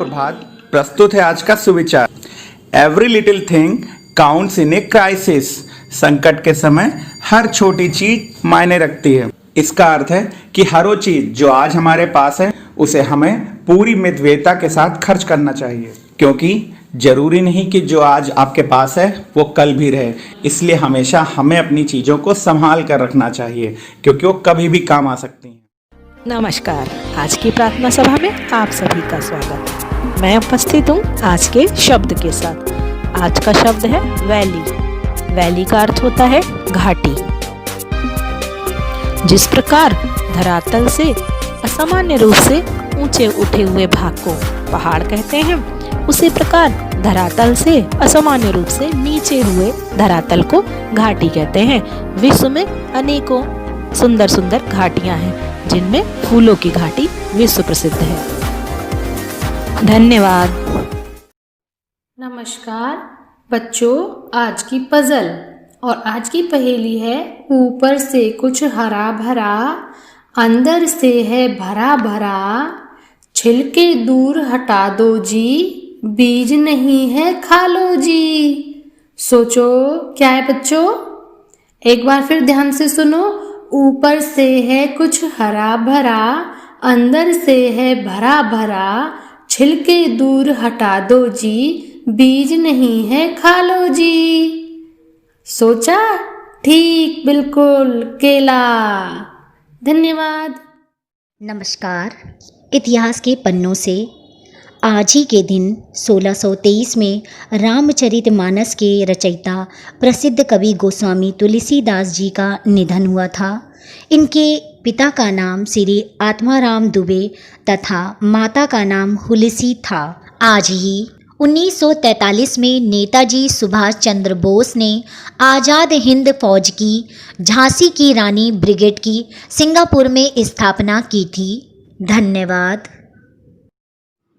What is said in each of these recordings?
सुप्रभात। प्रस्तुत है आज का सुविचार। Every little thing counts in a crisis. संकट के समय हर छोटी चीज मायने रखती है। इसका अर्थ है कि हर वो चीज जो आज हमारे पास है उसे हमें पूरी मितव्ययिता के साथ खर्च करना चाहिए, क्योंकि जरूरी नहीं कि जो आज आपके पास है वो कल भी रहे। इसलिए हमेशा हमें अपनी चीजों को संभाल कर रखना चाहिए, क्योंकि वो कभी भी काम आ सकती हैं। नमस्कार, आज की प्रार्थना सभा में आप सभी का स्वागत है। मैं उपस्थित हूँ आज के शब्द के साथ। आज का शब्द है वैली। वैली का अर्थ होता है घाटी। जिस प्रकार धरातल से असामान्य रूप से ऊंचे उठे हुए भाग को पहाड़ कहते हैं, उसी प्रकार धरातल से असामान्य रूप से नीचे हुए धरातल को घाटी कहते हैं। विश्व में अनेकों सुंदर सुंदर घाटियां हैं, जिनमें फूलों की घाटी विश्व प्रसिद्ध है। धन्यवाद। नमस्कार बच्चों, आज की पजल और आज की पहेली है, ऊपर से कुछ हरा भरा, अंदर से है भरा भरा, छिलके दूर हटा दो जी, बीज नहीं है खा लो जी। सोचो क्या है बच्चों? एक बार फिर ध्यान से सुनो। ऊपर से है कुछ हरा भरा, अंदर से है भरा भरा, छिलके दूर हटा दो जी, बीज नहीं है खा लो जी। सोचा? ठीक, बिल्कुल, केला। धन्यवाद। नमस्कार। इतिहास के पन्नों से आज ही के दिन 1623 में रामचरितमानस के रचयिता प्रसिद्ध कवि गोस्वामी तुलसीदास जी का निधन हुआ था। इनके पिता का नाम श्री आत्माराम दुबे तथा माता का नाम हुलसी था। आज ही 1943 में नेताजी सुभाष चंद्र बोस ने आज़ाद हिंद फौज की झांसी की रानी ब्रिगेड की सिंगापुर में स्थापना की थी। धन्यवाद।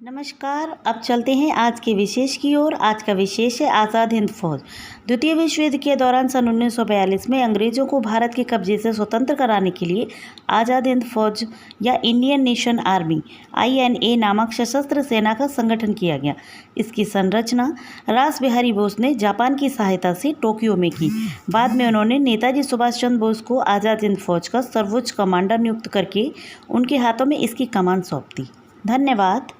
नमस्कार। अब चलते हैं आज के विशेष की ओर। आज का विशेष है आज़ाद हिंद फौज। द्वितीय विश्व युद्ध के दौरान सन 1942 में अंग्रेज़ों को भारत के कब्जे से स्वतंत्र कराने के लिए आज़ाद हिंद फौज या इंडियन नेशन आर्मी INA नामक सशस्त्र सेना का संगठन किया गया। इसकी संरचना रास बिहारी बोस ने जापान की सहायता से टोक्यो में की। बाद में उन्होंने नेताजी सुभाष चंद्र बोस को आज़ाद हिंद फौज का सर्वोच्च कमांडर नियुक्त करके उनके हाथों में इसकी कमान सौंप दी। धन्यवाद।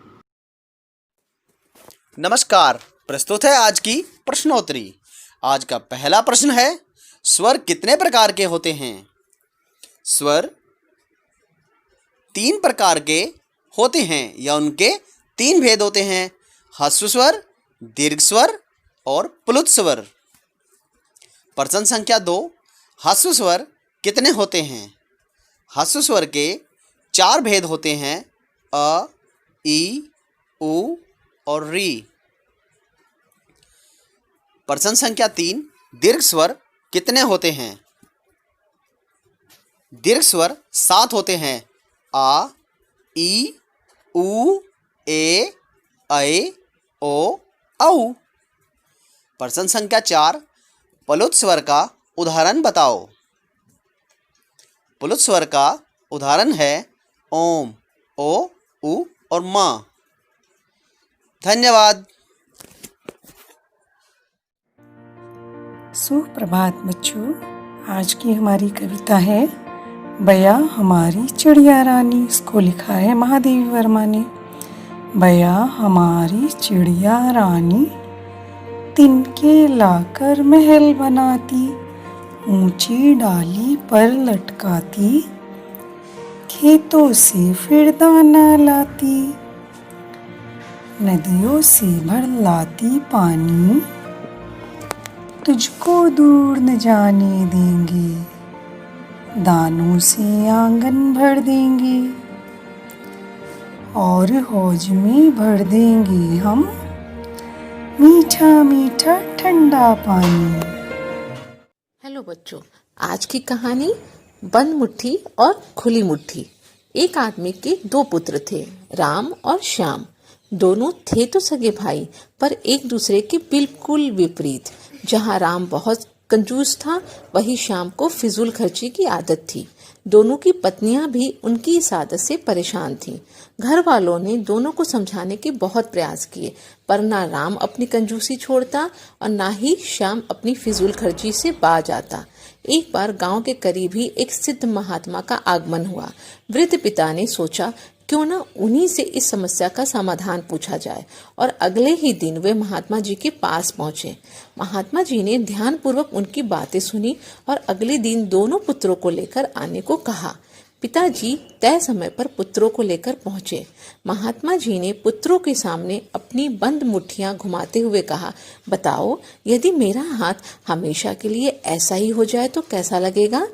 नमस्कार। प्रस्तुत है आज की प्रश्नोत्तरी। आज का पहला प्रश्न है, स्वर कितने प्रकार के होते हैं? स्वर 3 प्रकार के होते हैं या उनके 3 भेद होते हैं। ह्रस्व स्वर, दीर्घ स्वर और प्लुत स्वर। प्रश्न संख्या 2, ह्रस्व स्वर कितने होते हैं? ह्रस्व स्वर के 4 भेद होते हैं, अ, ई, उ और री। प्रश्न संख्या 3, दीर्घ स्वर कितने होते हैं? दीर्घ स्वर 7 होते हैं, आ, ई, उ, ए, ऐ, ओ, औ। प्रश्न संख्या 4, प्लुत स्वर का उदाहरण बताओ। प्लुत स्वर का उदाहरण है ओम, ओ, उ और म। धन्यवाद। सुप्रभात बच्चों, आज की हमारी कविता है बया हमारी चिड़िया रानी। इसको लिखा है महादेवी वर्मा ने। बया हमारी चिड़िया रानी, तिनके लाकर महल बनाती, ऊंची डाली पर लटकाती, खेतों से फिर दाना लाती, नदियों से भर लाती पानी, तुझको दूर न जाने देंगे, दानों से आंगन भर देंगे, और हौज में भर देंगे हम मीठा मीठा ठंडा पानी। हेलो बच्चों, आज की कहानी बंद मुट्ठी और खुली मुट्ठी। एक आदमी के 2 पुत्र थे, राम और श्याम। दोनों थे तो सगे भाई, पर एक दूसरे के बिल्कुल विपरीत। जहाँ राम बहुत कंजूस था, वहीं श्याम को फिजूल खर्ची की आदत थी। दोनों की पत्नियां भी उनकी इस आदत से परेशान थीं। घर वालों ने दोनों को समझाने के बहुत प्रयास किए, पर ना राम अपनी कंजूसी छोड़ता और ना ही श्याम अपनी फिजूल खर्ची से बाज आता। एक बार गांव के करीब ही एक सिद्ध महात्मा का आगमन हुआ। वृद्ध पिता ने सोचा क्यों ना उन्हीं से इस समस्या का समाधान पूछा जाए, और अगले ही दिन वे महात्मा जी के पास पहुंचे। महात्मा जी ने ध्यानपूर्वक उनकी बातें सुनी और अगले दिन दोनों पुत्रों को लेकर आने को कहा। पिताजी तय समय पर पुत्रों को लेकर पहुंचे। महात्मा जी ने पुत्रों के सामने अपनी बंद मुट्ठियां घुमाते हुए कहा, बताओ यदि मेरा हाथ हमेशा के लिए ऐसा ही हो जाए तो कैसा लगेगा?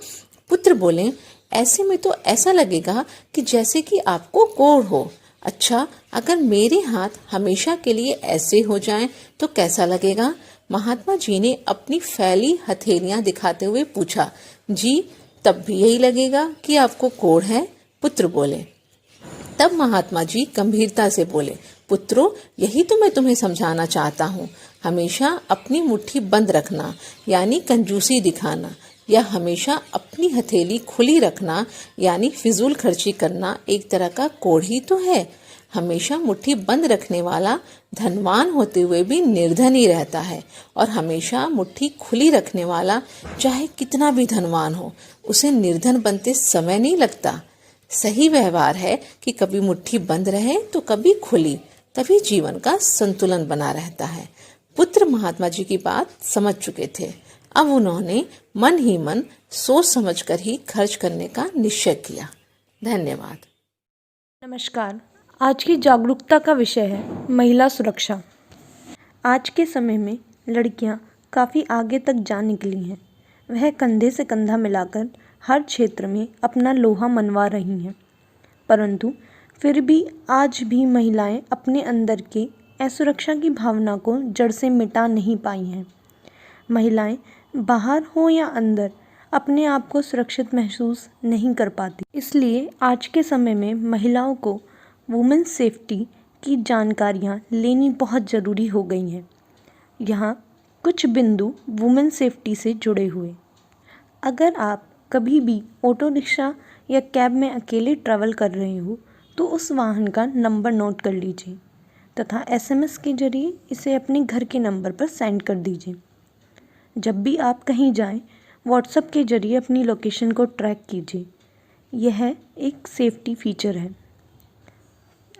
पुत्र बोले, ऐसे में तो ऐसा लगेगा कि जैसे कि आपको कोढ़ हो। अच्छा, अगर मेरे हाथ हमेशा के लिए ऐसे हो जाएं तो कैसा लगेगा? महात्मा जी ने अपनी फैली हथेलियां दिखाते हुए पूछा। जी, तब भी यही लगेगा कि आपको कोढ़ है, पुत्र बोले। तब महात्मा जी गंभीरता से बोले, पुत्रों, यही तो मैं तुम्हें समझाना चाहता हूँ। हमेशा अपनी मुट्ठी बंद रखना यानी कंजूसी दिखाना, या हमेशा अपनी हथेली खुली रखना यानी फिजूल खर्ची करना एक तरह का कोढ़ ही तो है। हमेशा मुट्ठी बंद रखने वाला धनवान होते हुए भी निर्धन ही रहता है, और हमेशा मुट्ठी खुली रखने वाला चाहे कितना भी धनवान हो, उसे निर्धन बनते समय नहीं लगता। सही व्यवहार है कि कभी मुट्ठी बंद रहे तो कभी खुली, तभी जीवन का संतुलन बना रहता है। पुत्र महात्मा जी की बात समझ चुके थे। अब उन्होंने मन ही मन सोच समझकर ही खर्च करने का निश्चय किया। धन्यवाद। नमस्कार। आज की जागरूकता का विषय है महिला सुरक्षा। आज के समय में लड़कियां काफ़ी आगे तक जा निकली हैं। वह कंधे से कंधा मिलाकर हर क्षेत्र में अपना लोहा मनवा रही हैं, परंतु फिर भी आज भी महिलाएं अपने अंदर के असुरक्षा की भावना को जड़ से मिटा नहीं पाई हैं। महिलाएं बाहर हो या अंदर अपने आप को सुरक्षित महसूस नहीं कर पाती। इसलिए आज के समय में महिलाओं को वुमेन सेफ्टी की जानकारियाँ लेनी बहुत ज़रूरी हो गई हैं। यहाँ कुछ बिंदु वुमेन सेफ्टी से जुड़े हुए। अगर आप कभी भी ऑटो रिक्शा या कैब में अकेले ट्रैवल कर रहे हो तो उस वाहन का नंबर नोट कर लीजिए तथा SMS के जरिए इसे अपने घर के नंबर पर सेंड कर दीजिए। जब भी आप कहीं जाएं, व्हाट्सएप के जरिए अपनी लोकेशन को ट्रैक कीजिए। यह एक सेफ्टी फीचर है।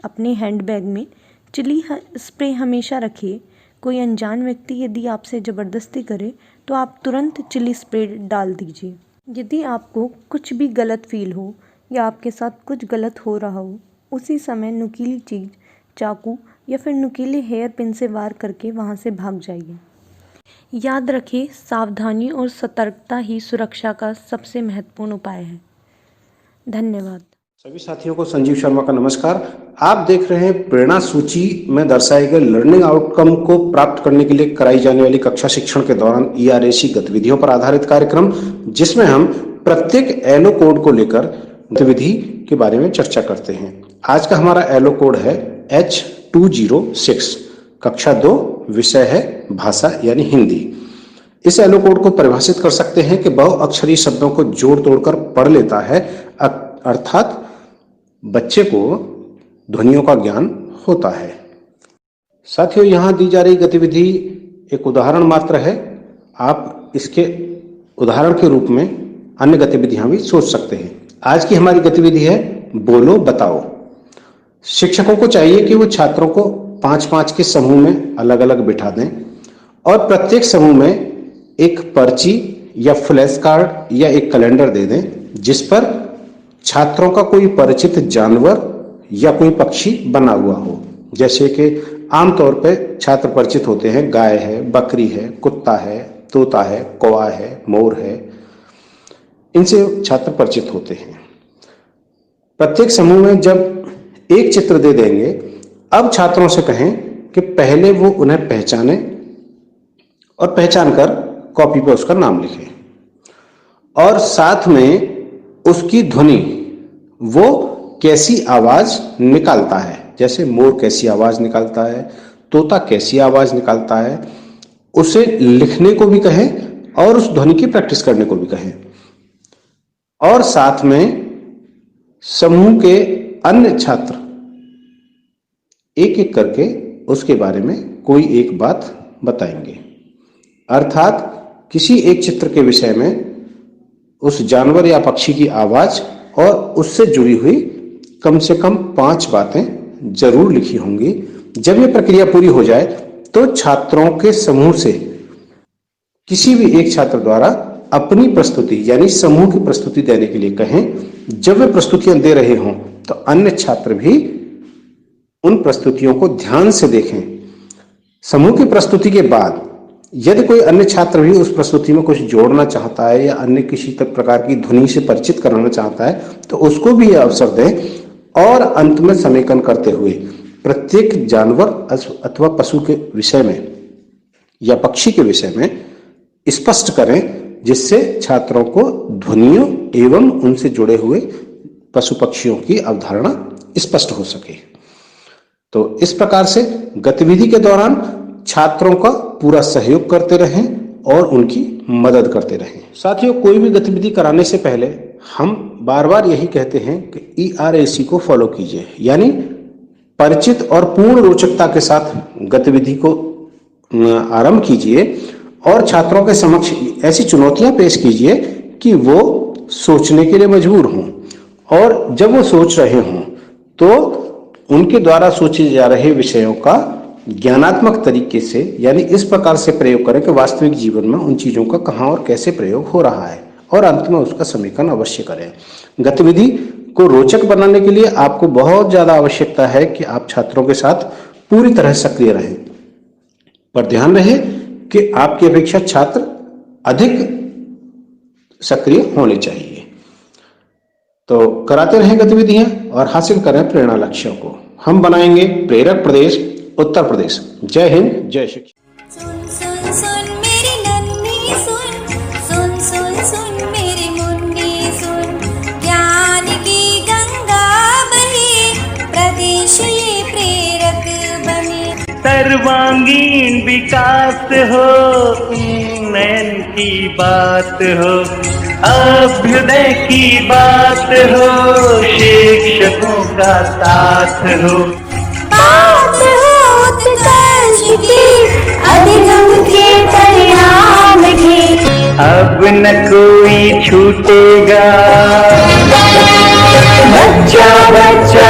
अपने हैंडबैग में चिली स्प्रे हमेशा रखिए। कोई अनजान व्यक्ति यदि आपसे ज़बरदस्ती करे तो आप तुरंत चिली स्प्रे डाल दीजिए। यदि आपको कुछ भी गलत फील हो या आपके साथ कुछ गलत हो रहा हो, उसी समय नुकीली चीज़, चाकू या फिर नुकीले हेयर पिन से वार करके वहाँ से भाग जाइए। याद रखें, सावधानी और सतर्कता ही सुरक्षा का सबसे महत्वपूर्ण उपाय है। धन्यवाद। सभी साथियों को संजीव शर्मा का नमस्कार। आप देख रहे हैं प्रेरणा सूची में दर्शाए गए लर्निंग आउटकम को प्राप्त करने के लिए कराई जाने वाली कक्षा शिक्षण के दौरान ERAC गतिविधियों पर आधारित कार्यक्रम, जिसमें हम प्रत्येक एलो कोड को लेकर गतिविधि के बारे में चर्चा करते हैं। आज का हमारा एलो कोड है H206। कक्षा 2, विषय है भाषा यानी हिंदी। इस एलो कोड को परिभाषित कर सकते हैं कि बहुअक्षरीय शब्दों को जोड़ तोड़कर पढ़ लेता है, अर्थात बच्चे को ध्वनियों का ज्ञान होता है। साथियों, यहाँ दी जा रही गतिविधि एक उदाहरण मात्र है। आप इसके उदाहरण के रूप में अन्य गतिविधियां भी सोच सकते हैं। आज की हमारी गतिविधि है बोलो बताओ। शिक्षकों को चाहिए कि वो छात्रों को 5-5 के समूह में अलग अलग बिठा दें और प्रत्येक समूह में एक पर्ची या फ्लैश कार्ड या एक कैलेंडर दे दें, जिस पर छात्रों का कोई परिचित जानवर या कोई पक्षी बना हुआ हो। जैसे कि आमतौर पर छात्र परिचित होते हैं, गाय है, बकरी है, कुत्ता है, तोता है, कौवा है, मोर है, इनसे छात्र परिचित होते हैं। प्रत्येक समूह में जब एक चित्र दे देंगे, अब छात्रों से कहें कि पहले वो उन्हें पहचाने और पहचान कर कॉपी पर उसका नाम लिखें, और साथ में उसकी ध्वनि, वो कैसी आवाज निकालता है, जैसे मोर कैसी आवाज निकालता है, तोता कैसी आवाज निकालता है, उसे लिखने को भी कहें और उस ध्वनि की प्रैक्टिस करने को भी कहें। और साथ में समूह के अन्य छात्र एक एक करके उसके बारे में कोई एक बात बताएंगे। अर्थात किसी एक चित्र के विषय में उस जानवर या पक्षी की आवाज और उससे जुड़ी हुई कम से कम 5 बातें जरूर लिखी होंगी। जब यह प्रक्रिया पूरी हो जाए तो छात्रों के समूह से किसी भी एक छात्र द्वारा अपनी प्रस्तुति यानी समूह की प्रस्तुति देने के लिए कहें। जब वे प्रस्तुतियां दे रहे हों तो अन्य छात्र भी उन प्रस्तुतियों को ध्यान से देखें। समूह की प्रस्तुति के बाद यदि कोई अन्य छात्र भी उस प्रस्तुति में कुछ जोड़ना चाहता है या अन्य किसी प्रकार की ध्वनि से परिचित कराना चाहता है तो उसको भी यह अवसर दें और अंत में समेकन करते हुए प्रत्येक जानवर अथवा पशु के विषय में या पक्षी के विषय में स्पष्ट करें, जिससे छात्रों को ध्वनियों एवं उनसे जुड़े हुए पशु पक्षियों की अवधारणा स्पष्ट हो सके। तो इस प्रकार से गतिविधि के दौरान छात्रों का पूरा सहयोग करते रहें और उनकी मदद करते रहें। साथियों, कोई भी गतिविधि कराने से पहले हम बार बार यही कहते हैं कि ERAC को फॉलो कीजिए, यानी परिचित और पूर्ण रोचकता के साथ गतिविधि को आरंभ कीजिए और छात्रों के समक्ष ऐसी चुनौतियां पेश कीजिए कि वो सोचने के लिए मजबूर हों, और जब वो सोच रहे हों तो उनके द्वारा सोचे जा रहे विषयों का ज्ञानात्मक तरीके से यानी इस प्रकार से प्रयोग करें कि वास्तविक जीवन में उन चीजों का कहाँ और कैसे प्रयोग हो रहा है, और अंत में उसका समीकरण अवश्य करें। गतिविधि को रोचक बनाने के लिए आपको बहुत ज्यादा आवश्यकता है कि आप छात्रों के साथ पूरी तरह सक्रिय रहें, पर ध्यान रहे कि आपकी अपेक्षा छात्र अधिक सक्रिय होने चाहिए। तो कराते रहें गतिविधियां और हासिल करें प्रेरणा लक्ष्यों को। हम बनाएंगे प्रेरक प्रदेश उत्तर प्रदेश। जय हिंद, जय शिक्षा। सुन सुन सुन मेरी नन्ही सुन, सुन सुन सुन मेरी मुन्नी सुन, ज्ञान की गंगा बहे, प्रदेश ये प्रेरक बने। सर्वांगीण विकास हो, उन्नयन की बात हो, अभ्युदय की बात हो, शिक्षकों का साथ हो, बात हो उत्कर्ष की, अधिगम के परिणाम की, अब न कोई छूटेगा, बच्चा बच्चा